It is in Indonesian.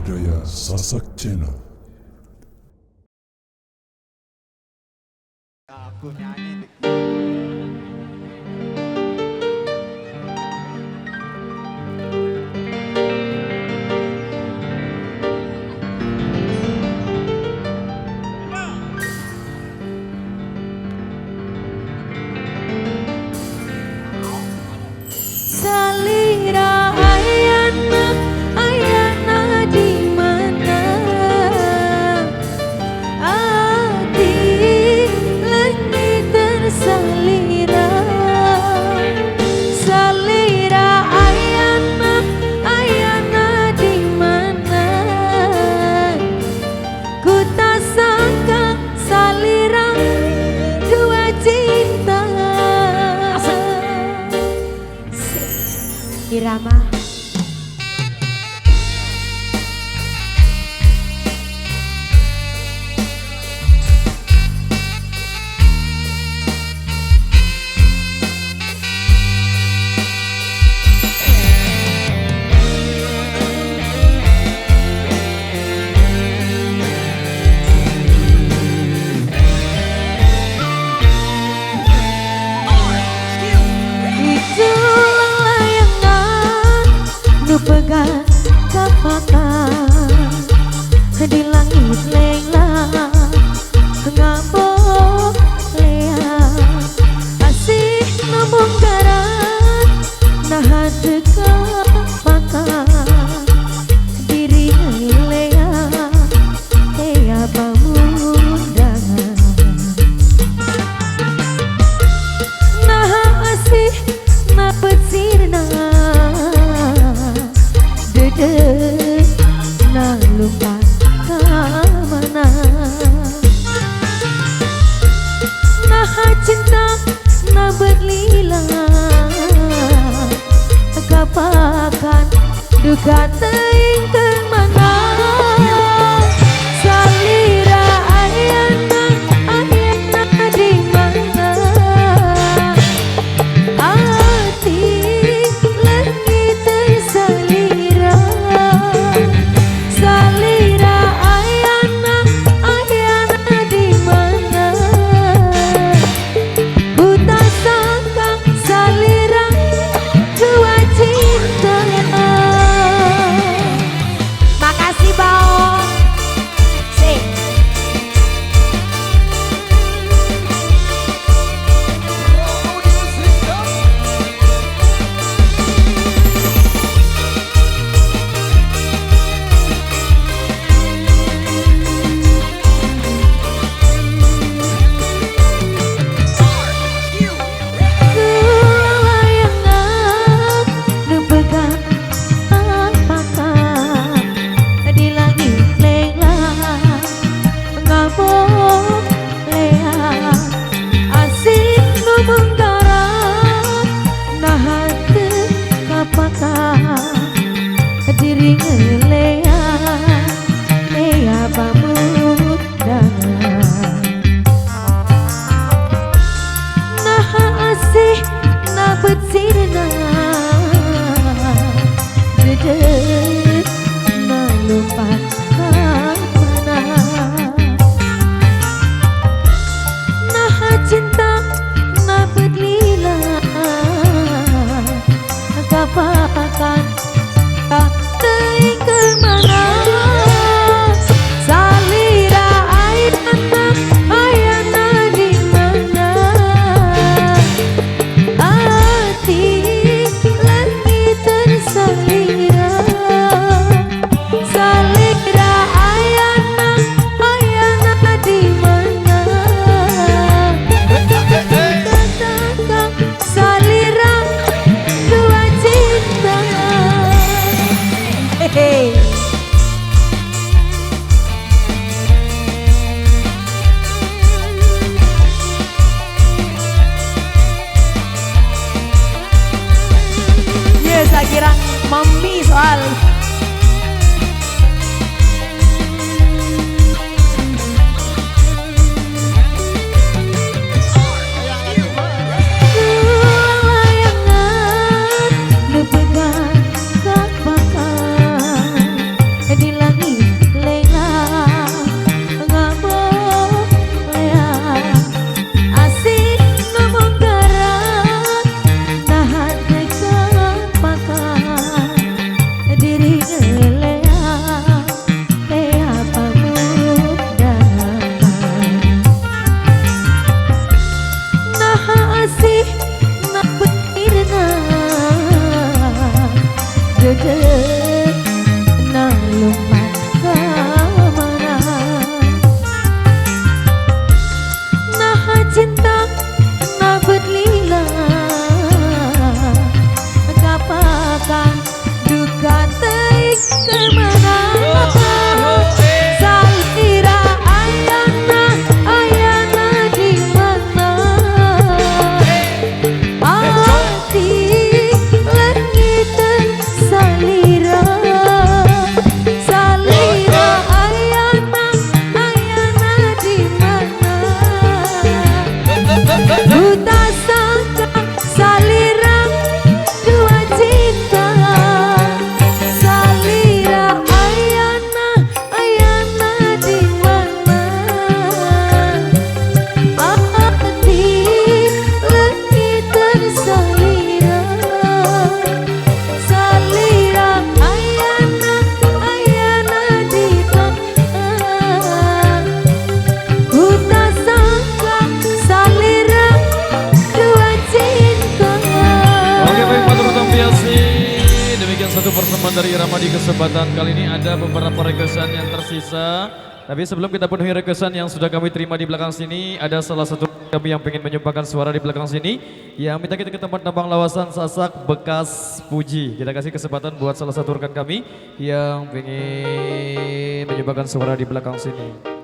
budaya Sasak Channel. Aku nyanyi. Salira ayana di mana hati langit tersalira. Salira ayana di mana ku tak sangka salira dua cinta. Irama pegang kapakan di langit lela ngabok lea asih ngomong garan nah dekat pakan diri lea ea pamundangan nah asih nah petsirna na lupa kemana nah cinta na berlila kapakan duka teing kemana salira ayana di mana hati langit tersalira. Salira ayana di mana ku tak sangka salira dua cinta. Makasih Bao. Sing. Diri ngelea lea pamundangan nah asih nah betsirna dedek nah lupa kemana nah cinta nah berlila kapakan tak teing sedek na lompat kemana. Nah cinta na berlila kapakan duka teik kemana. Salira ayana ayana di mana hati langitan salira salira ayana ayana di mana. Buta sangka salira dua cinta salira ayana ayana di mana hati langitan salira salira ayana ayana di mana. Buta sangka salira dua cinta. Oke baik Pak Turut Ampiasi, demikian satu persembahan dari Irama di kesempatan kali ini. Ada beberapa requestan yang tersisa. Tapi sebelum kita penuhi requestan yang sudah kami terima di belakang sini, ada salah satu kami yang pengen menyumbangkan suara di belakang sini yang minta kita ke tempat Nabang Lawasan Sasak Bekas Puji. Kita kasih kesempatan buat salah satu rekan kami yang pengen menyumbangkan suara di belakang sini.